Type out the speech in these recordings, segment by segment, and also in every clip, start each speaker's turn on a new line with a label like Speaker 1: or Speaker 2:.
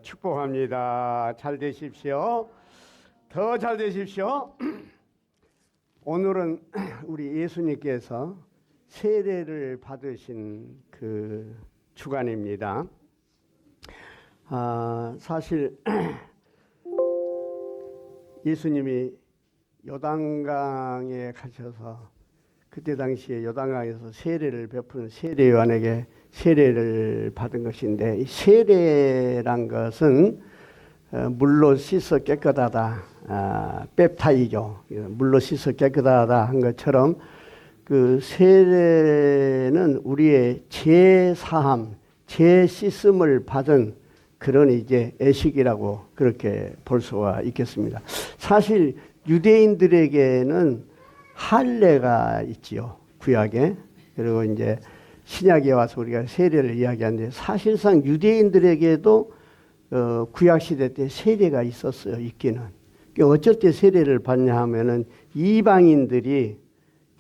Speaker 1: 축복합니다. 잘 되십시오. 더 잘 되십시오. 오늘은 우리 예수님께서 세례를 받으신 그 주간입니다. 사실 예수님이 요단강에 가셔서 그때 당시에 요단강에서 세례를 베푸는 세례요한에게 세례를 받은 것인데, 이 세례란 것은 물로 씻어 깨끗하다, 뺍타이죠. 물로 씻어 깨끗하다 한 것처럼 그 세례는 우리의 죄사함, 죄 씻음을 받은 그런 이제 애식이라고 그렇게 볼 수가 있겠습니다. 사실 유대인들에게는 할례가 있지요, 구약에. 그리고 이제 신약에 와서 우리가 세례를 이야기하는데, 사실상 유대인들에게도 구약 시대 때 세례가 있었어요, 있기는. 어쩔 때 세례를 받냐 하면은 이방인들이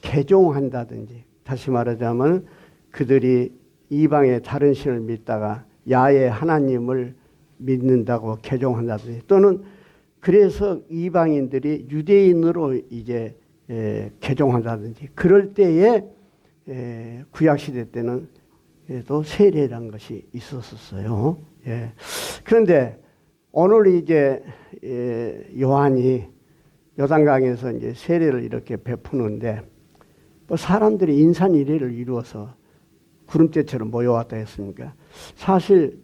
Speaker 1: 개종한다든지, 다시 말하자면 그들이 이방의 다른 신을 믿다가 야훼 하나님을 믿는다고 개종한다든지, 또는 그래서 이방인들이 유대인으로 이제 개종한다든지, 그럴 때에 구약 시대 때는 또 세례란 것이 있었어요. 예. 그런데 오늘 이제 요한이 요단강에서 이제 세례를 이렇게 베푸는데, 뭐 사람들이 인산이례를 이루어서 구름대처럼 모여왔다 했습니까? 사실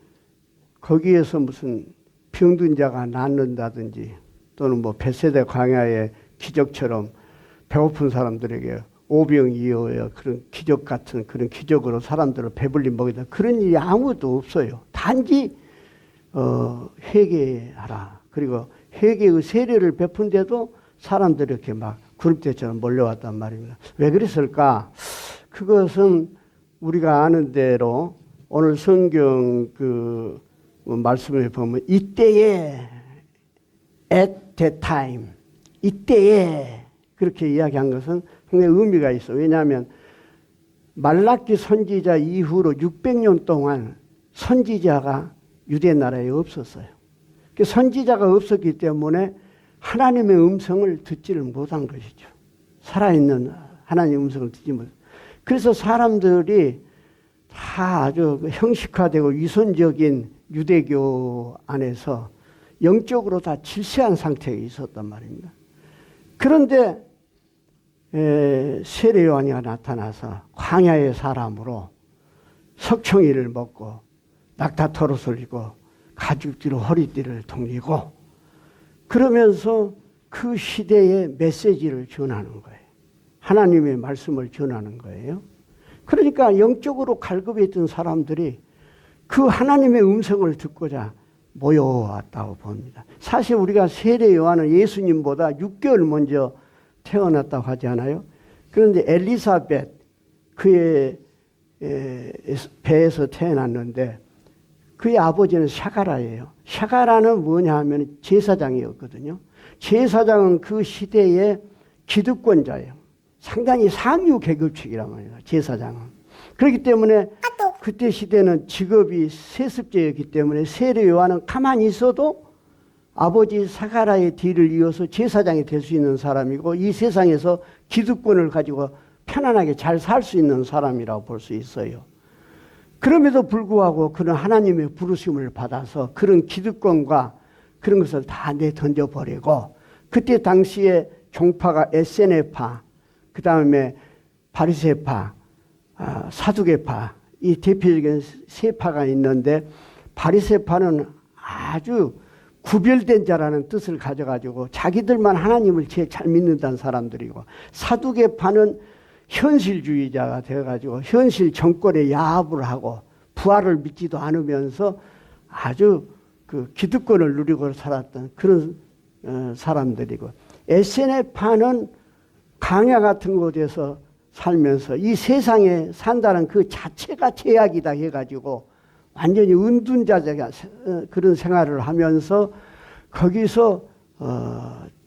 Speaker 1: 거기에서 무슨 병든 자가 낫는다든지, 또는 뭐 벳세다 광야의 기적처럼 배고픈 사람들에게 오병이어의 그런 기적 같은 그런 기적으로 사람들을 배불리 먹이다, 그런 일이 아무도 없어요. 단지 회개하라. 그리고 회개의 세례를 베푼데도 사람들이 이렇게 막 구름대처럼 몰려왔단 말입니다. 왜 그랬을까? 그것은 우리가 아는 대로 오늘 성경 그 말씀을 보면 이때에, at that time, 이때에 그렇게 이야기한 것은 굉장히 의미가 있어. 왜냐하면 말라기 선지자 이후로 600년 동안 선지자가 유대 나라에 없었어요. 그 선지자가 없었기 때문에 하나님의 음성을 듣지를 못한 것이죠. 살아있는 하나님의 음성을 듣지 못. 그래서 사람들이 다 아주 형식화되고 위선적인 유대교 안에서 영적으로 다 질세한 상태에 있었단 말입니다. 그런데 세례 요한이 나타나서 광야의 사람으로 석청이를 먹고 낙타토롯을 이고 가죽띠로 허리띠를 동이고, 그러면서 그 시대의 메시지를 전하는 거예요. 하나님의 말씀을 전하는 거예요. 그러니까 영적으로 갈급했던 사람들이 그 하나님의 음성을 듣고자 모여왔다고 봅니다. 사실 우리가 세례 요한은 예수님보다 6개월 먼저 태어났다고 하지 않아요? 그런데 엘리사벳, 그의 배에서 태어났는데 그의 아버지는 샤가라예요. 샤가라는 뭐냐 하면 제사장이었거든요. 제사장은 그 시대의 기득권자예요. 상당히 상류 계급층이란 말이에요, 제사장은. 그렇기 때문에 그때 시대는 직업이 세습제였기 때문에 세례 요한은 가만히 있어도 아버지 사가라의 뒤를 이어서 제사장이 될 수 있는 사람이고, 이 세상에서 기득권을 가지고 편안하게 잘 살 수 있는 사람이라고 볼 수 있어요. 그럼에도 불구하고 그는 하나님의 부르심을 받아서 그런 기득권과 그런 것을 다 내던져버리고, 그때 당시에 종파가 에세네파, 그 다음에 바리새파, 사두개파, 이 대표적인 세 파가 있는데, 바리새파는 아주 구별된 자라는 뜻을 가져가지고 자기들만 하나님을 제일 잘 믿는다는 사람들이고, 사두개파는 현실주의자가 되어가지고 현실 정권에 야합을 하고 부활을 믿지도 않으면서 아주 그 기득권을 누리고 살았던 그런 사람들이고, 에세네파는 강야 같은 곳에서 살면서 이 세상에 산다는 그 자체가 죄악이다 해가지고 완전히 은둔자가 그런 생활을 하면서 거기서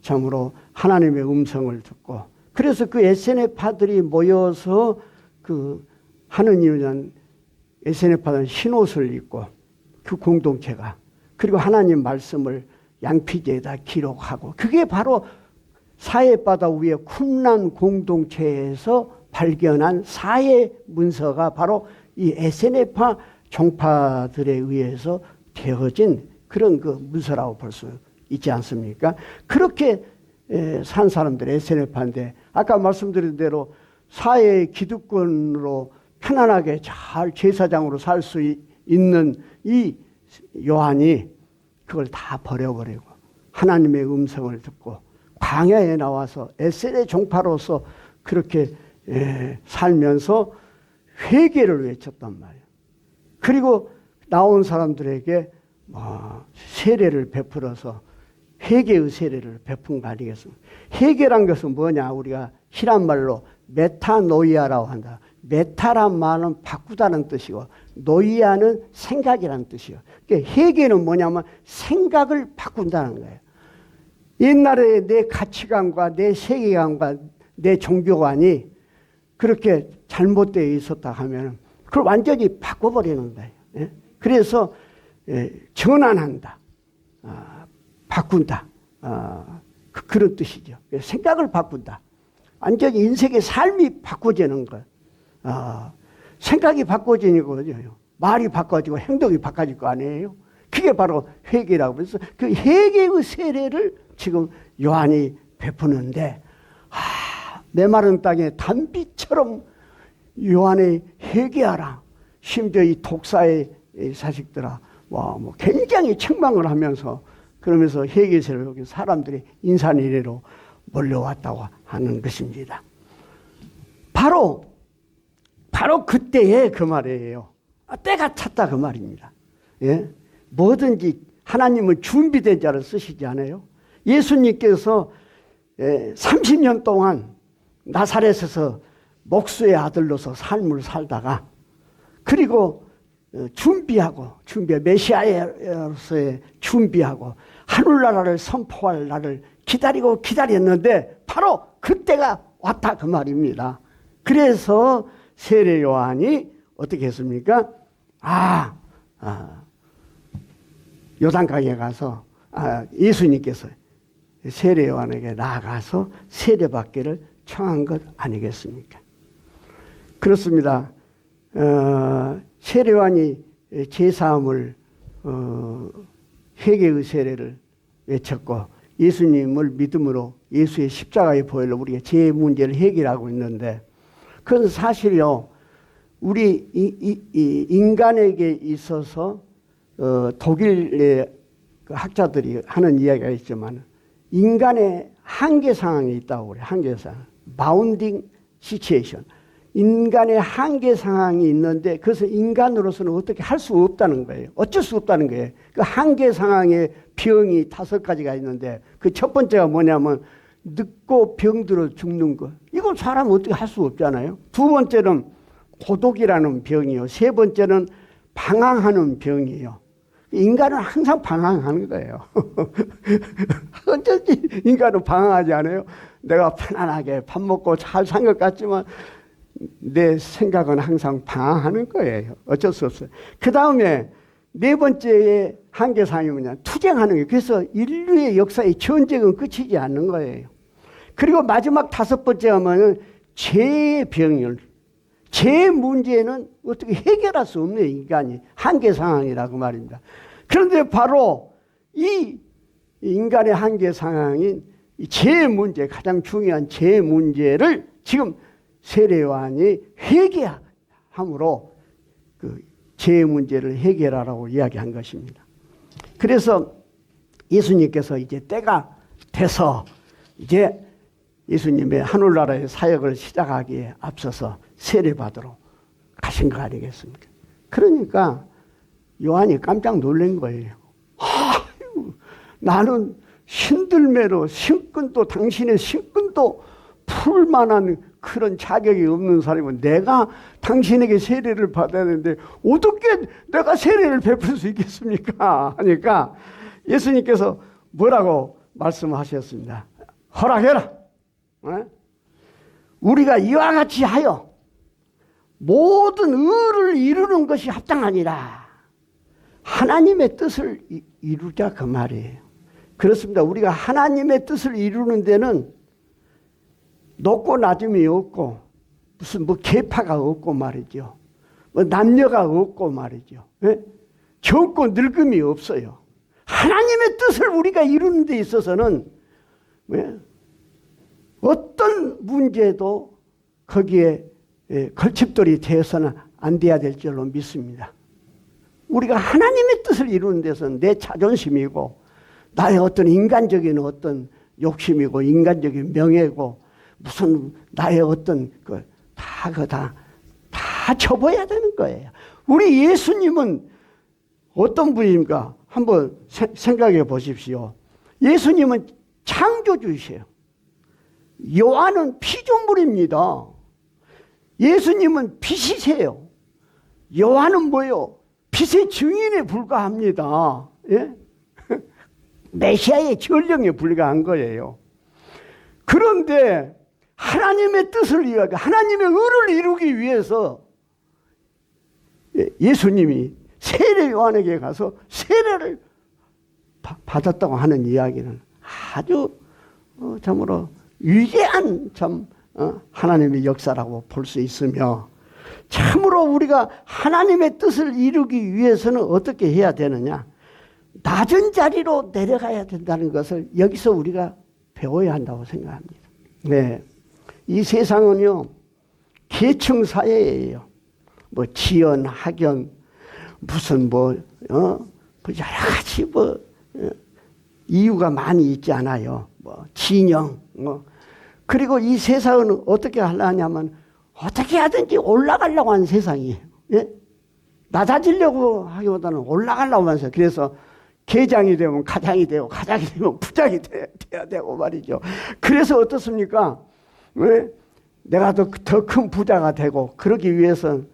Speaker 1: 참으로 하나님의 음성을 듣고, 그래서 그 에세네파들이 모여서 그 하느님은 에세네파는 흰옷을 입고 그 공동체가 그리고 하나님 말씀을 양피지에다 기록하고, 그게 바로 사해바다 위에 쿰란 공동체에서 발견한 사해 문서가 바로 이 에세네파 종파들에 의해서 되어진 그런 그 문서라고 볼 수 있지 않습니까? 그렇게 산 사람들이 에세네파인데, 아까 말씀드린 대로 사해의 기득권으로 편안하게 잘 제사장으로 살 수 있는 이 요한이 그걸 다 버려버리고 하나님의 음성을 듣고 광야에 나와서 에셀의 종파로서 그렇게 살면서 회개를 외쳤단 말이에요. 그리고 나온 사람들에게 세례를 베풀어서 회개의 세례를 베푼 거 아니겠습니까? 회개란 것은 뭐냐? 우리가 히란 말로 메타노이아라고 한다. 메타란 말은 바꾸다는 뜻이고 노이아는 생각이라는 뜻이에요. 그러니까 회개는 뭐냐면 생각을 바꾼다는 거예요. 옛날에 내 가치관과 내 세계관과 내 종교관이 그렇게 잘못되어 있었다 하면 그걸 완전히 바꿔버리는 거예요. 예? 그래서 전환한다, 바꾼다, 그런 뜻이죠. 생각을 바꾼다. 완전히 인생의 삶이 바꿔지는 것. 생각이 바꿔지는 거죠. 말이 바꿔지고 행동이 바꿔질 거 아니에요. 그게 바로 회개라고. 그래서 그 회개의 세례를 지금 요한이 베푸는데, 메마른 땅에 단비처럼 요한의 회개하라. 심지어 이 독사의 자식들아, 뭐 굉장히 책망을 하면서 그러면서 회개세를 여기 사람들이 인산이래로 몰려왔다고 하는 것입니다. 바로 그때의 그 말이에요. 때가 찼다 그 말입니다. 예? 뭐든지 하나님은 준비된 자를 쓰시지 않아요? 예수님께서 30년 동안 나사렛에서 목수의 아들로서 삶을 살다가, 그리고 메시아로서의 준비하고 하늘나라를 선포할 날을 기다렸는데 바로 그때가 왔다 그 말입니다. 그래서 세례 요한이 어떻게 했습니까? 요단강에 가서 예수님께서 세례 요한에게 나아가서 세례받기를 청한 것 아니겠습니까? 그렇습니다. 세례 요한이 제사함을 회개의 세례를 외쳤고 예수님을 믿음으로 예수의 십자가의 보혈로 우리가 죄의 문제를 해결하고 있는데, 그건 사실요, 우리 인간에게 있어서 독일의 학자들이 하는 이야기가 있지만 인간의 한계 상황이 있다고 그래요. 한계 상황, 바운딩 시츄에이션. 인간의 한계 상황이 있는데 그것을 인간으로서는 어떻게 할 수 없다는 거예요. 어쩔 수 없다는 거예요. 그 한계 상황의 병이 5가지가 있는데 그 첫 번째가 뭐냐면 늙고 병들어 죽는 것. 이건 사람은 어떻게 할 수 없잖아요. 두 번째는 고독이라는 병이요. 세 번째는 방황하는 병이에요. 인간은 항상 방황하는 거예요. 어쩐지 인간은 방황하지 않아요? 내가 편안하게 밥 먹고 잘 산 것 같지만 내 생각은 항상 방황하는 거예요. 어쩔 수 없어요. 그 다음에 네 번째의 한계사항이 뭐냐? 투쟁하는 거예요. 그래서 인류의 역사의 전쟁은 끝이지 않는 거예요. 그리고 마지막 5번째 하면은 죄의 병을, 죄 문제는 어떻게 해결할 수 없는 인간이 한계 상황이라고 말입니다. 그런데 바로 이 인간의 한계 상황인 죄 문제, 가장 중요한 죄 문제를 지금 세례 요한이 회개함으로 그 죄 문제를 해결하라고 이야기한 것입니다. 그래서 예수님께서 이제 때가 돼서 이제 예수님의 하늘나라의 사역을 시작하기에 앞서서 세례받으러 가신 거 아니겠습니까? 그러니까 요한이 깜짝 놀란 거예요. 나는 신들매로 신권도, 당신의 신권도 풀 만한 그런 자격이 없는 사람이고 내가 당신에게 세례를 받아야 되는데 어떻게 내가 세례를 베풀 수 있겠습니까? 하니까 예수님께서 뭐라고 말씀하셨습니다. 허락해라. 우리가 이와 같이 하여 모든 의를 이루는 것이 합당하니라. 하나님의 뜻을 이루자 그 말이에요. 그렇습니다. 우리가 하나님의 뜻을 이루는 데는 높고 낮음이 없고 무슨 뭐 계파가 없고 말이죠. 뭐 남녀가 없고 말이죠. 예? 젊고 늙음이 없어요. 하나님의 뜻을 우리가 이루는 데 있어서는 어떤 문제도 거기에 걸침돌이 되어서는 안 돼야 될 줄로 믿습니다. 우리가 하나님의 뜻을 이루는 데서는 내 자존심이고 나의 어떤 인간적인 어떤 욕심이고 인간적인 명예고 무슨 나의 어떤 다 접어야 되는 거예요. 우리 예수님은 어떤 분입니까? 한번 생각해 보십시오. 예수님은 창조주이세요. 요한은 피조물입니다. 예수님은 빛이세요. 요한은 뭐요? 빛의 증인에 불과합니다. 예? 메시아의 전령에 불과한 거예요. 그런데 하나님의 뜻을 이루기, 하나님의 의를 이루기 위해서 예수님이 세례 요한에게 가서 세례를 받았다고 하는 이야기는 아주 참으로 위대한 하나님의 역사라고 볼 수 있으며, 참으로 우리가 하나님의 뜻을 이루기 위해서는 어떻게 해야 되느냐? 낮은 자리로 내려가야 된다는 것을 여기서 우리가 배워야 한다고 생각합니다. 네. 이 세상은요, 계층 사회예요. 뭐 지연, 학연, 무슨 여러 가지 이유가 많이 있지 않아요. 진영. 그리고 이 세상은 어떻게 하려냐면 어떻게 하든지 올라가려고 하는 세상이에요. 예? 낮아지려고 하기보다는 올라가려고 하면서, 그래서 계장이 되면 가장이 되고 가장이 되면 부장이 돼야 되고 말이죠. 그래서 어떻습니까? 왜? 내가 더 큰 부자가 되고 그러기 위해서는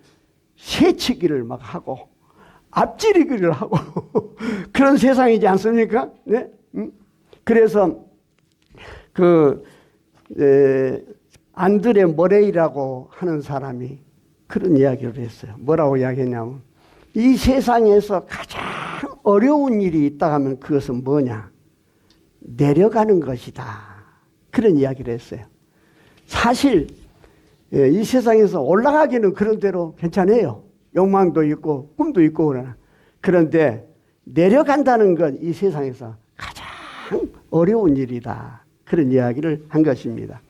Speaker 1: 새치기를 막 하고 앞지르기를 하고 그런 세상이지 않습니까? 네? 그래서 안드레 머레이라고 하는 사람이 그런 이야기를 했어요. 뭐라고 이야기했냐면, 이 세상에서 가장 어려운 일이 있다 하면 그것은 뭐냐? 내려가는 것이다. 그런 이야기를 했어요. 사실 이 세상에서 올라가기는 그런 대로 괜찮아요. 욕망도 있고 꿈도 있고 그러나. 그런데 내려간다는 건 이 세상에서 가장 어려운 일이다. 그런 이야기를 한 것입니다.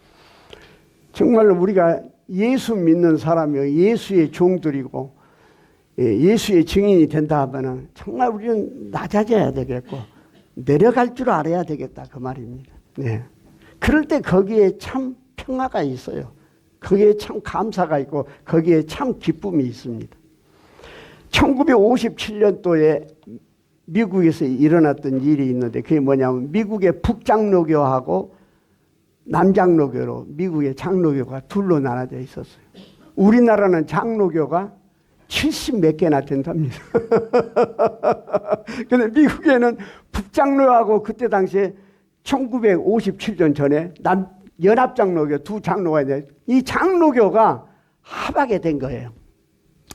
Speaker 1: 정말 우리가 예수 믿는 사람이요, 예수의 종들이고 예수의 증인이 된다 하면 정말 우리는 낮아져야 되겠고 내려갈 줄 알아야 되겠다 그 말입니다. 네. 그럴 때 거기에 참 평화가 있어요. 거기에 참 감사가 있고 거기에 참 기쁨이 있습니다. 1957년도에 미국에서 일어났던 일이 있는데, 그게 뭐냐면 미국의 북장로교하고 남장로교로 미국의 장로교가 둘로 나눠져 있었어요. 우리나라는 장로교가 70 몇 개나 된답니다. 근데 미국에는 북장로하고 그때 당시에 1957년 전에 연합장로교 두 장로가 있는데, 이 장로교가 합하게 된 거예요.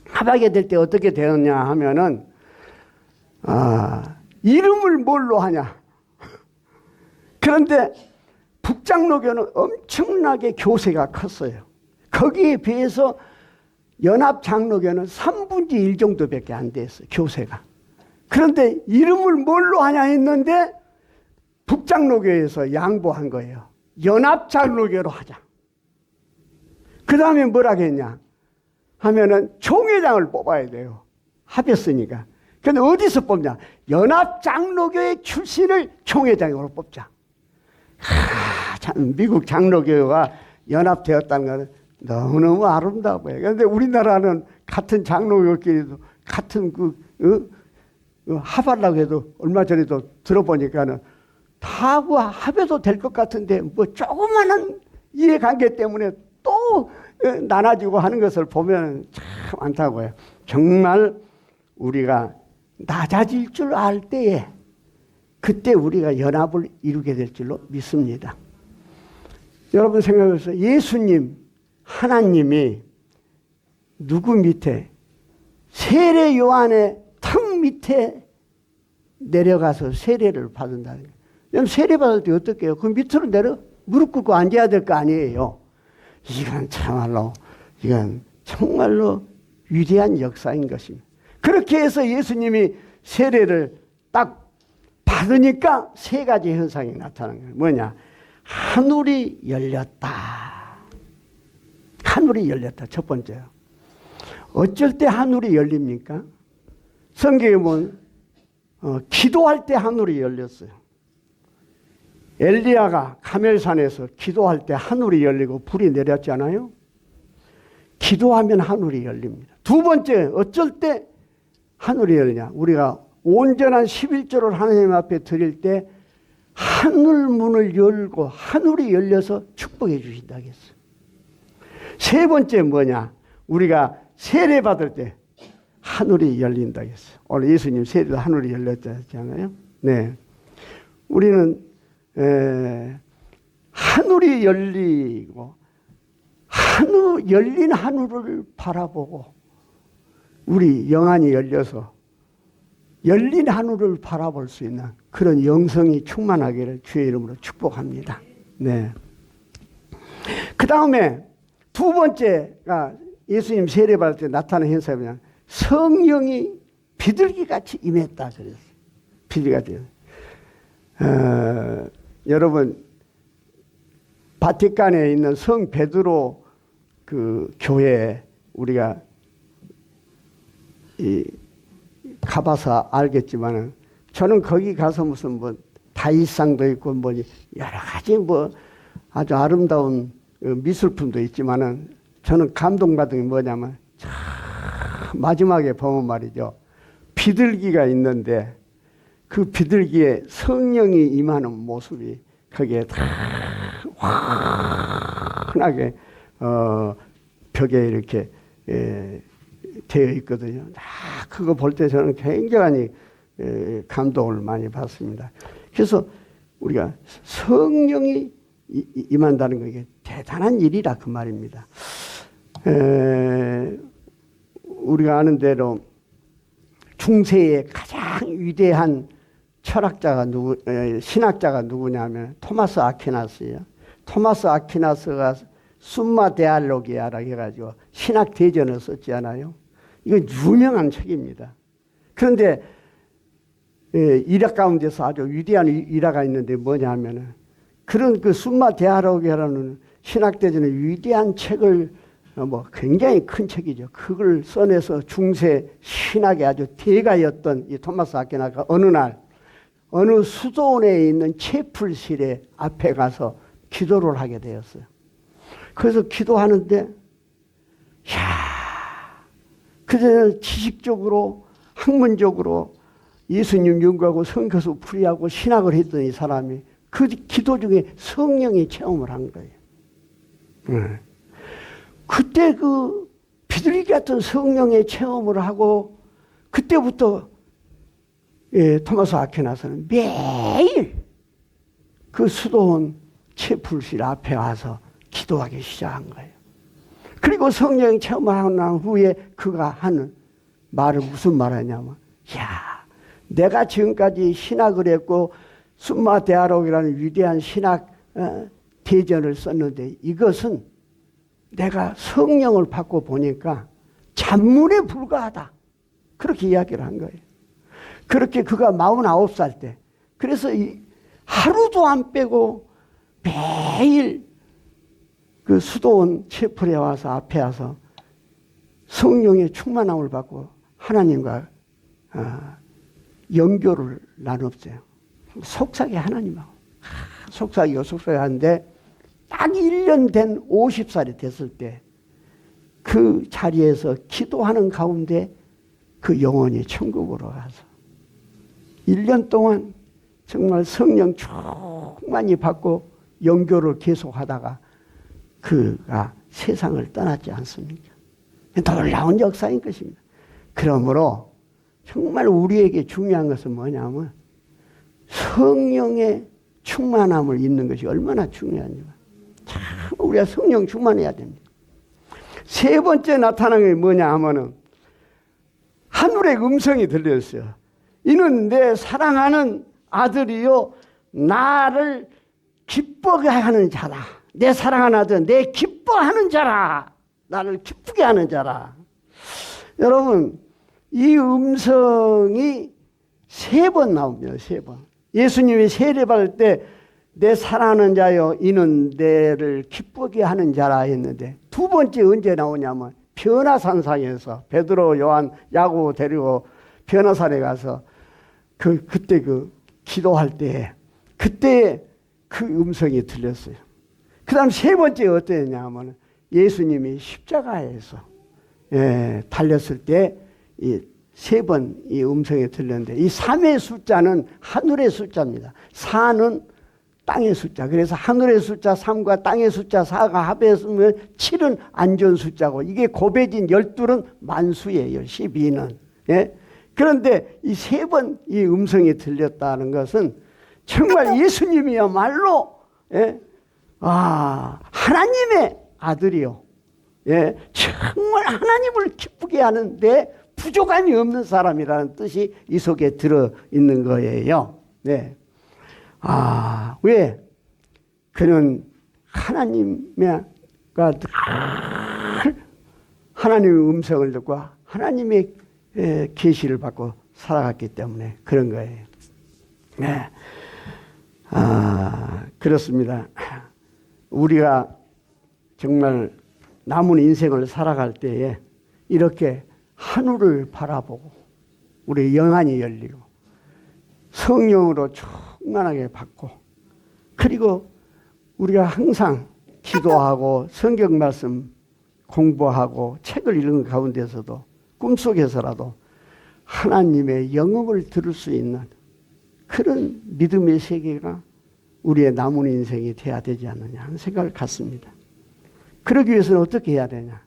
Speaker 1: 합하게 될 때 어떻게 되었냐 하면은, 이름을 뭘로 하냐. 그런데 북장로교는 엄청나게 교세가 컸어요. 거기에 비해서 연합장로교는 3분의 1 정도밖에 안 됐어요, 교세가. 그런데 이름을 뭘로 하냐 했는데 북장로교에서 양보한 거예요. 연합장로교로 하자. 그 다음에 뭐라고 했냐 하면은 총회장을 뽑아야 돼요. 합했으니까. 근데 어디서 뽑냐? 연합장로교의 출신을 총회장으로 뽑자. 참 미국 장로교가 연합되었다는 것은 너무너무 아름다워요. 그런데 우리나라는 같은 장로교끼리도 같은 합하려고 해도 얼마 전에도 들어보니까는 다 합해도 될 것 같은데 뭐 조그마한 이해관계 때문에 또 나눠지고 하는 것을 보면 참 안타고요. 정말 우리가 낮아질 줄 알 때에 그때 우리가 연합을 이루게 될 줄로 믿습니다. 여러분 생각해보세요. 예수님, 하나님이 누구 밑에? 세례 요한의 턱 밑에 내려가서 세례를 받는다는 거예요. 그럼 세례 받을 때 어떻게 해요? 그 밑으로 내려 무릎 꿇고 앉아야 될 거 아니에요. 이건 참말로, 이건 정말로 위대한 역사인 것입니다. 그렇게 해서 예수님이 세례를 딱 받으니까 세 가지 현상이 나타나는 거예요. 뭐냐? 하늘이 열렸다. 하늘이 열렸다. 첫 번째요. 어쩔 때 하늘이 열립니까? 성경에 보면 기도할 때 하늘이 열렸어요. 엘리야가 가멜산에서 기도할 때 하늘이 열리고 불이 내렸잖아요. 기도하면 하늘이 열립니다. 두 번째, 어쩔 때 하늘이 열리냐? 우리가 온전한 11조를 하나님 앞에 드릴 때 하늘 문을 열고 하늘이 열려서 축복해 주신다고 했어요. 세 번째 뭐냐? 우리가 세례 받을 때 하늘이 열린다고 했어요. 오늘 예수님 세례도 하늘이 열렸다 했잖아요. 네. 우리는 하늘이 열리고 열린 하늘을 바라보고 우리 영안이 열려서 열린 하늘을 바라볼 수 있는 그런 영성이 충만하기를 주의 이름으로 축복합니다. 네. 그 다음에 두 번째가 예수님 세례받을 때 나타나는 현상이냐, 성령이 비둘기같이 임했다 그랬어요. 비둘기같이. 여러분 바티칸에 있는 성 베드로 그 교회에 우리가 가봐서 알겠지만은 저는 거기 가서 무슨 뭐 다윗상도 있고 뭐 여러 가지 뭐 아주 아름다운 미술품도 있지만은 저는 감동받은 게 뭐냐면 마지막에 보면 말이죠. 비둘기가 있는데 그 비둘기에 성령이 임하는 모습이 거기에 다 환하게 벽에 이렇게 되어 있거든요. 그거 볼 때 저는 굉장히 감동을 많이 받습니다. 그래서 우리가 성령이 임한다는 거 이게 대단한 일이라 그 말입니다. 우리가 아는 대로 중세의 가장 위대한 철학자가 신학자가 누구냐면 토마스 아퀴나스예요. 토마스 아퀴나스가 숨마 데알로기아라고 해가지고 신학 대전을 썼잖아요. 이건 유명한 책입니다. 그런데 일학 가운데서 아주 위대한 일화가 있는데 뭐냐면은 그런 그 숨마 데알로기아라는 신학 대전의 위대한 책을 뭐 굉장히 큰 책이죠. 그걸 써내서 중세 신학의 아주 대가였던 이 토마스 아퀴나스가 어느 날 어느 수도원에 있는 채플실에 앞에 가서 기도를 하게 되었어요. 그래서 기도하는데 그전에는 지식적으로 학문적으로 예수님 연구하고 성경서 풀이하고 신학을 했던 이 사람이 그 기도 중에 성령의 체험을 한 거예요. 그때 그 비둘기 같은 성령의 체험을 하고 그때부터 토마스 아퀴나스는 매일 그 수도원 채플실 앞에 와서 기도하기 시작한 거예요. 그리고 성령 체험을 하고 난 후에 그가 하는 말은 무슨 말하냐면 내가 지금까지 신학을 했고 숨마 데알로기라는 위대한 신학 대전을 썼는데 이것은 내가 성령을 받고 보니까 잔문에 불과하다. 그렇게 이야기를 한 거예요. 그렇게 그가 49살 때 그래서 하루도 안 빼고 매일 그 수도원 채플에 와서 앞에 와서 성령의 충만함을 받고 하나님과 연교를 나눴어요. 속삭이 하나님하고 속삭이고 하는데 딱 1년 된 50살이 됐을 때 그 자리에서 기도하는 가운데 그 영혼이 천국으로 가서 1년 동안 정말 성령 충만히 받고 연교를 계속하다가 그가 세상을 떠났지 않습니까? 놀라운 역사인 것입니다. 그러므로 정말 우리에게 중요한 것은 뭐냐면 성령의 충만함을 잊는 것이 얼마나 중요한지 참 우리가 성령 충만해야 됩니다. 세 번째 나타난 게 뭐냐 하면은 하늘의 음성이 들렸어요. 이는 내 사랑하는 아들이요 나를 기쁘게 하는 자라. 내 사랑하는 아들, 내 기뻐하는 자라. 나를 기쁘게 하는 자라. 여러분, 이 음성이 3번 나옵니다. 3번. 예수님이 세례받을 때 내 사랑하는 자여 이는 내를 기쁘게 하는 자라 했는데, 2번째 언제 나오냐면 변화산상에서 베드로, 요한, 야고보 데리고 변화산에 가서 그때 기도할 때 그때 그 음성이 들렸어요. 그 다음 3번째 어땠냐면 예수님이 십자가에서 달렸을 때 이 3번 이 음성이 들렸는데, 이 3의 숫자는 하늘의 숫자입니다. 4는 땅의 숫자. 그래서 하늘의 숫자 3과 땅의 숫자 4가 합해서면 7은 안 좋은 숫자고, 이게 곱해진 12는 만수예요. 12는. 예? 그런데 이 3번 이 음성이 들렸다는 것은 정말 예수님이야말로 하나님의 아들이요. 예, 정말 하나님을 기쁘게 하는데 부족함이 없는 사람이라는 뜻이 이 속에 들어있는 거예요. 네. 왜? 그는 하나님과 늘 하나님의 음성을 듣고 하나님의 계시를 받고 살아갔기 때문에 그런 거예요. 네. 그렇습니다. 우리가 정말 남은 인생을 살아갈 때에 이렇게 하늘을 바라보고 우리 영안이 열리고 성령으로 충만하게 받고, 그리고 우리가 항상 기도하고 성경 말씀 공부하고 책을 읽는 가운데서도 꿈속에서라도 하나님의 영음을 들을 수 있는 그런 믿음의 세계가 우리의 남은 인생이 돼야 되지 않느냐 하는 생각을 갖습니다. 그러기 위해서는 어떻게 해야 되냐?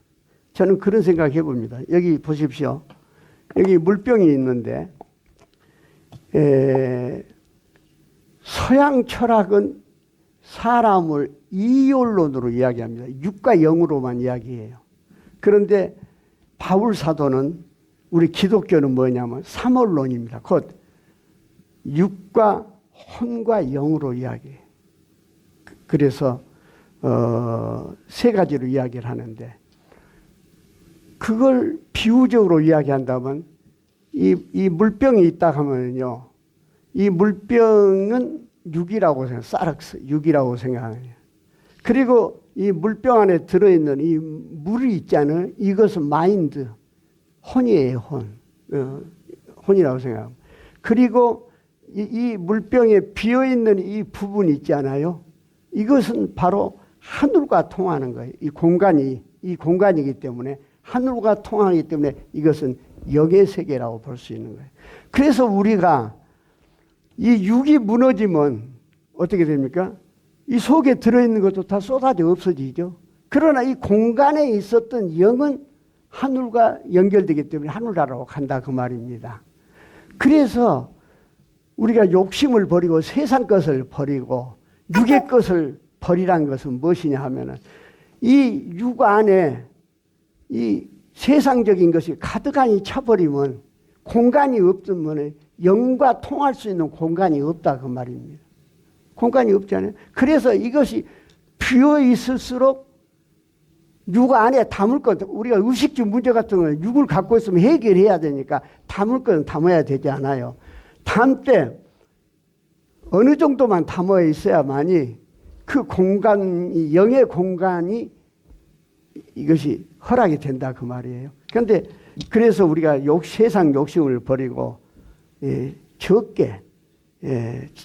Speaker 1: 저는 그런 생각 해봅니다. 여기 보십시오. 여기 물병이 있는데 서양 철학은 사람을 이원론으로 이야기합니다. 6과 0으로만 이야기해요. 그런데 바울 사도는, 우리 기독교는 뭐냐면 3원론입니다. 곧 6과 혼과 0으로 이야기해요. 그래서 3가지로 이야기를 하는데, 그걸 비유적으로 이야기한다면 이 물병이 있다 하면요, 이 물병은 6이라고 생각해요. 사락스 6이라고 생각해요. 그리고 이 물병 안에 들어있는 이 물이 있잖아요. 이것은 마인드, 혼이에요. 혼이라고 생각합니다. 그리고 이 물병에 비어있는 이 부분 있잖아요. 이것은 바로 하늘과 통하는 거예요. 이 공간이기 때문에, 하늘과 통하기 때문에 이것은 영의 세계라고 볼 수 있는 거예요. 그래서 우리가 이 육이 무너지면 어떻게 됩니까? 이 속에 들어있는 것도 다 쏟아져 없어지죠. 그러나 이 공간에 있었던 영은 하늘과 연결되기 때문에 하늘나라로 간다 그 말입니다. 그래서 우리가 욕심을 버리고 세상 것을 버리고 육의 것을 버리란 것은 무엇이냐 하면은, 이 육 안에 이 세상적인 것이 가득하니 차버리면 공간이 없으면 영과 통할 수 있는 공간이 없다 그 말입니다. 공간이 없잖아요. 그래서 이것이 비어 있을수록 육 안에 담을 것, 우리가 의식주 문제 같은 걸 육을 갖고 있으면 해결해야 되니까 담을 것은 담아야 되지 않아요. 담 때 어느 정도만 담아 있어야만이 그 공간이, 영의 공간이 이것이 허락이 된다 그 말이에요. 그런데 그래서 우리가 세상 욕심을 버리고 적게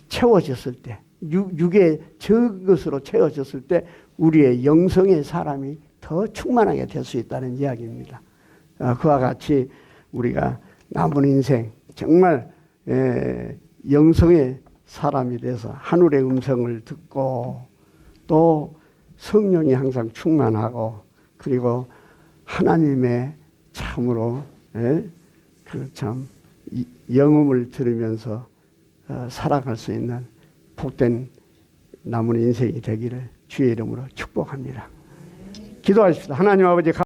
Speaker 1: 채워졌을 때, 육의 적은 것으로 채워졌을 때 우리의 영성의 사람이 더 충만하게 될 수 있다는 이야기입니다. 그와 같이 우리가 남은 인생 정말 영성의 사람이 돼서 하늘의 음성을 듣고 또 성령이 항상 충만하고, 그리고 하나님의 참으로 참 영음을 들으면서 살아갈 수 있는 복된 남은 인생이 되기를 주의 이름으로 축복합니다. 기도하십시다. 하나님 아버지,